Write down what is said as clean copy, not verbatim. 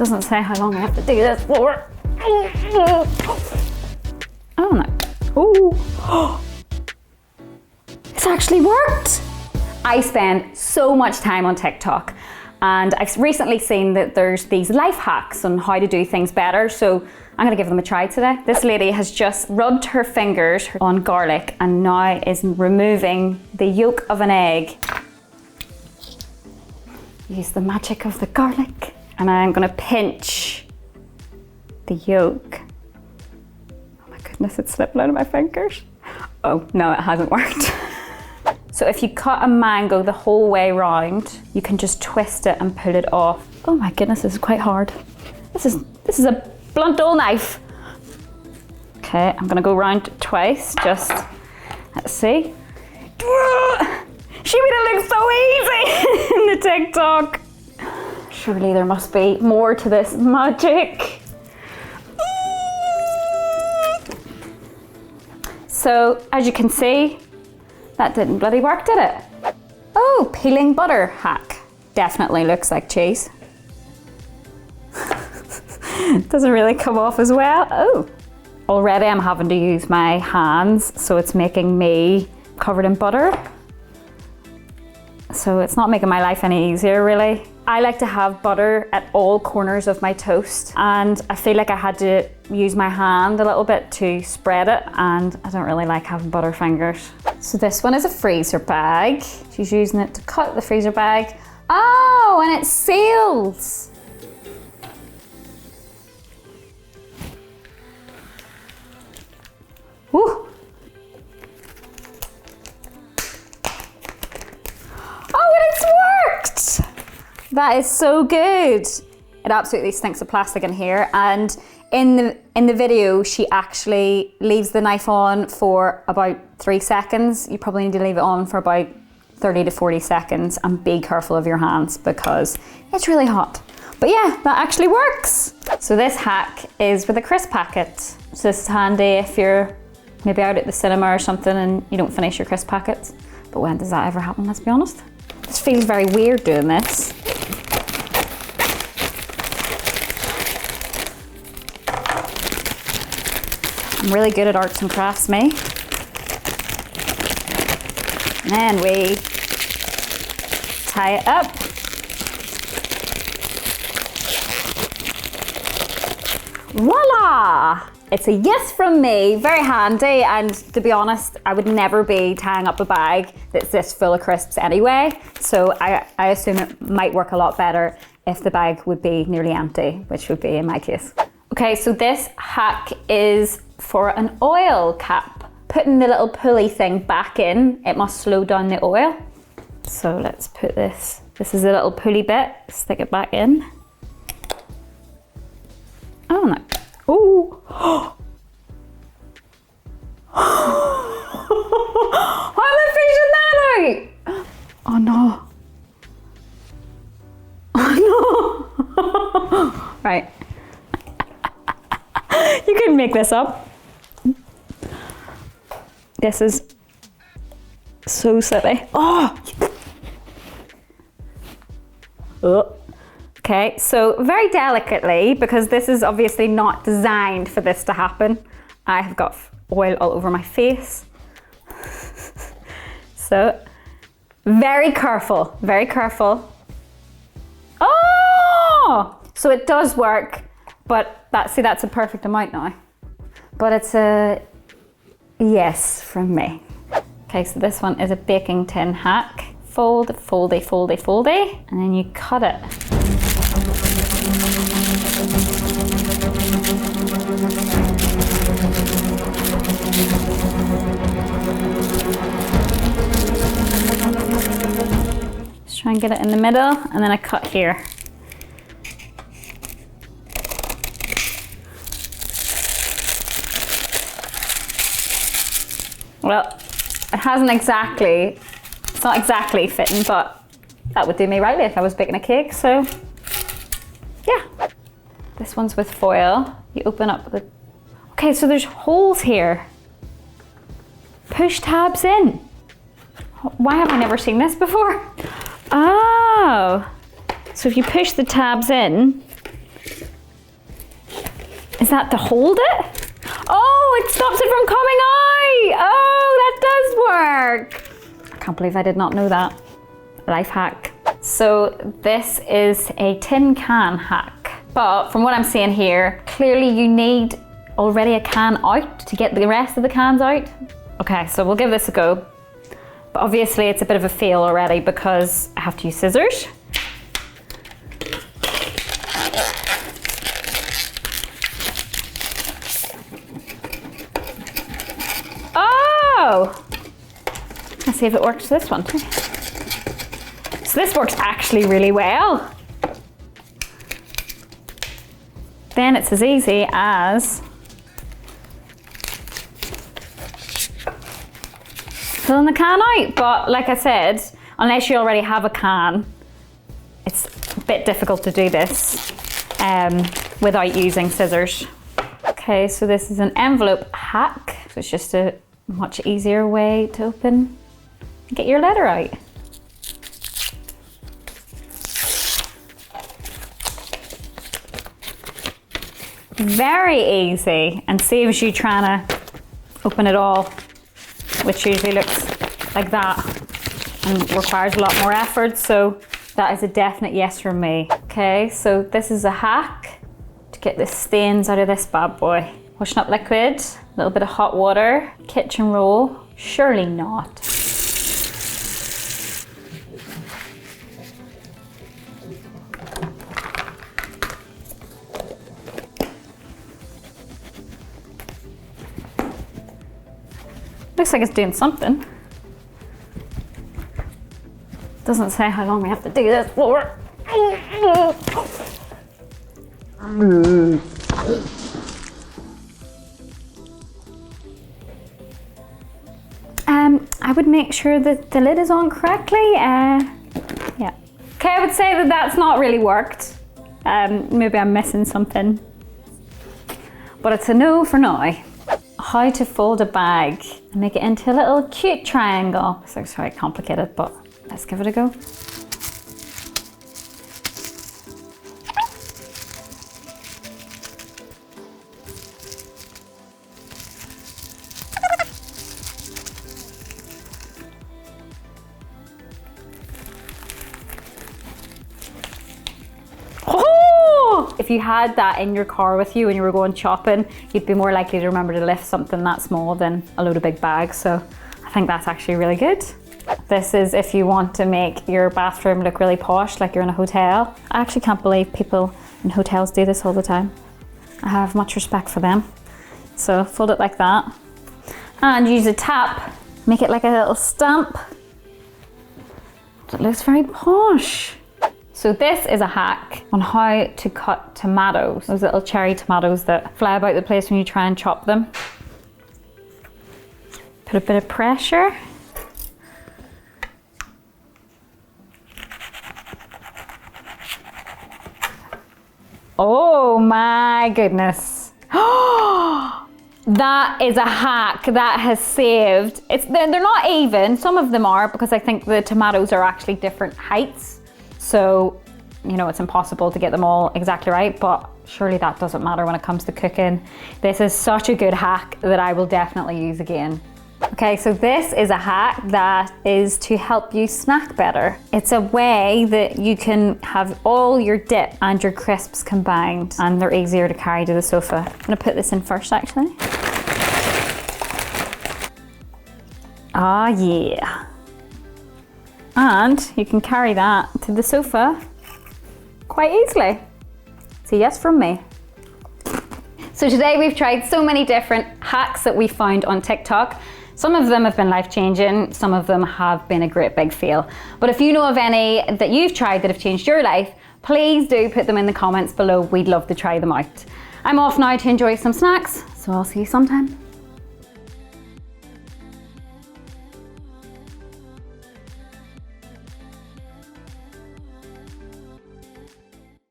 Doesn't say how long I have to do this for. Oh no. Oh. It's actually worked. I spend so much time on TikTok, and I've recently seen that there's these life hacks on how to do things better, so I'm gonna give them a try today. This lady has just rubbed her fingers on garlic and now is removing the yolk of an egg. Use the magic of the garlic. And I'm gonna pinch the yolk. Oh my goodness, it's slipped out of my fingers. Oh, no, it hasn't worked. So if you cut a mango the whole way round, you can just twist it and pull it off. Oh my goodness, this is quite hard. This is a blunt dull knife. Okay, I'm gonna go round twice, just, let's see. She made it look so easy in the TikTok. Surely there must be more to this magic. So, as you can see, that didn't bloody work, did it? Oh, peeling butter hack. Definitely looks like cheese. Doesn't really come off as well. Oh, already I'm having to use my hands, so it's making me covered in butter. So it's not making my life any easier, really. I like to have butter at all corners of my toast, and I feel like I had to use my hand a little bit to spread it, and I don't really like having butter fingers. So this one is a freezer bag. She's using it to cut the freezer bag. Oh, and it seals. Woo. Oh, and it's worked! That is so good. It absolutely stinks of plastic in here, and in the video she actually leaves the knife on for about 3 seconds. You probably need to leave it on for about 30 to 40 seconds, and be careful of your hands because it's really hot. But yeah, that actually works. So this hack is with a crisp packet. So this is handy if you're maybe out at the cinema or something and you don't finish your crisp packets. But when does that ever happen, let's be honest? This feels very weird doing this. I'm really good at arts and crafts, me. And then we tie it up. Voila! It's a yes from me, very handy, and to be honest, I would never be tying up a bag that's this full of crisps anyway, so I assume it might work a lot better if the bag would be nearly empty, which would be in my case. Okay, so this hack is for an oil cap. Putting the little pulley thing back in, it must slow down the oil. So let's put this is a little pulley bit, stick it back in. Oh no. Oh! Why am I fishing that out? Oh no. Oh no. Right. You can make this up. This is so silly. Oh! Oh. Okay, so very delicately, because this is obviously not designed for this to happen, I have got oil all over my face. So, very careful, very careful. Oh! So it does work, but that's a perfect amount now. But it's a yes from me. Okay, so this one is a baking tin hack. Fold, foldy, foldy, foldy, and then you cut it. Just try and get it in the middle, and then I cut here. Well, it's not exactly fitting, but that would do me rightly if I was baking a cake, so yeah. This one's with foil. You open up the... Okay, so there's holes here. Push tabs in. Why have I never seen this before? Oh, so if you push the tabs in, Is that to hold it? Oh, it stops it from coming out. Oh, that does work. I can't believe I did not know that. Life hack. So this is a tin can hack. But from what I'm seeing here, clearly you need already a can out to get the rest of the cans out. Okay, so we'll give this a go. But obviously it's a bit of a fail already because I have to use scissors. Oh! Let's see if it works this one too. So this works actually really well. Then it's as easy as filling the can out. But like I said, unless you already have a can, it's a bit difficult to do this without using scissors. Okay, so this is an envelope hack. So it's just a much easier way to open and get your letter out. Very easy, and saves you trying to open it all, which usually looks like that and requires a lot more effort. So that is a definite yes from me. Okay, so this is a hack to get the stains out of this bad boy. Washing up liquid, a little bit of hot water, kitchen roll, surely not. Looks like it's doing something. Doesn't say how long we have to do this for. I would make sure that the lid is on correctly. Yeah. Okay, I would say that that's not really worked. Maybe I'm missing something. But it's a no for now. How to fold a bag and make it into a little cute triangle. This looks very complicated, but let's give it a go. If you had that in your car with you when you were going shopping, you'd be more likely to remember to lift something that small than a load of big bags. So I think that's actually really good. This is if you want to make your bathroom look really posh, like you're in a hotel. I actually can't believe people in hotels do this all the time. I have much respect for them. So fold it like that. And use a tap, make it like a little stamp. It looks very posh. So this is a hack on how to cut tomatoes, those little cherry tomatoes that fly about the place when you try and chop them. Put a bit of pressure. Oh my goodness. That is a hack that has saved. They're not even, some of them are, because I think the tomatoes are actually different heights. So, you know, it's impossible to get them all exactly right, but surely that doesn't matter when it comes to cooking. This is such a good hack that I will definitely use again. Okay, so this is a hack that is to help you snack better. It's a way that you can have all your dip and your crisps combined, and they're easier to carry to the sofa. I'm gonna put this in first, actually. Ah, yeah. And you can carry that to the sofa quite easily. So yes from me. So today we've tried so many different hacks that we found on TikTok. Some of them have been life-changing, some of them have been a great big fail. But if you know of any that you've tried that have changed your life, please do put them in the comments below. We'd love to try them out. I'm off now to enjoy some snacks, so I'll see you sometime.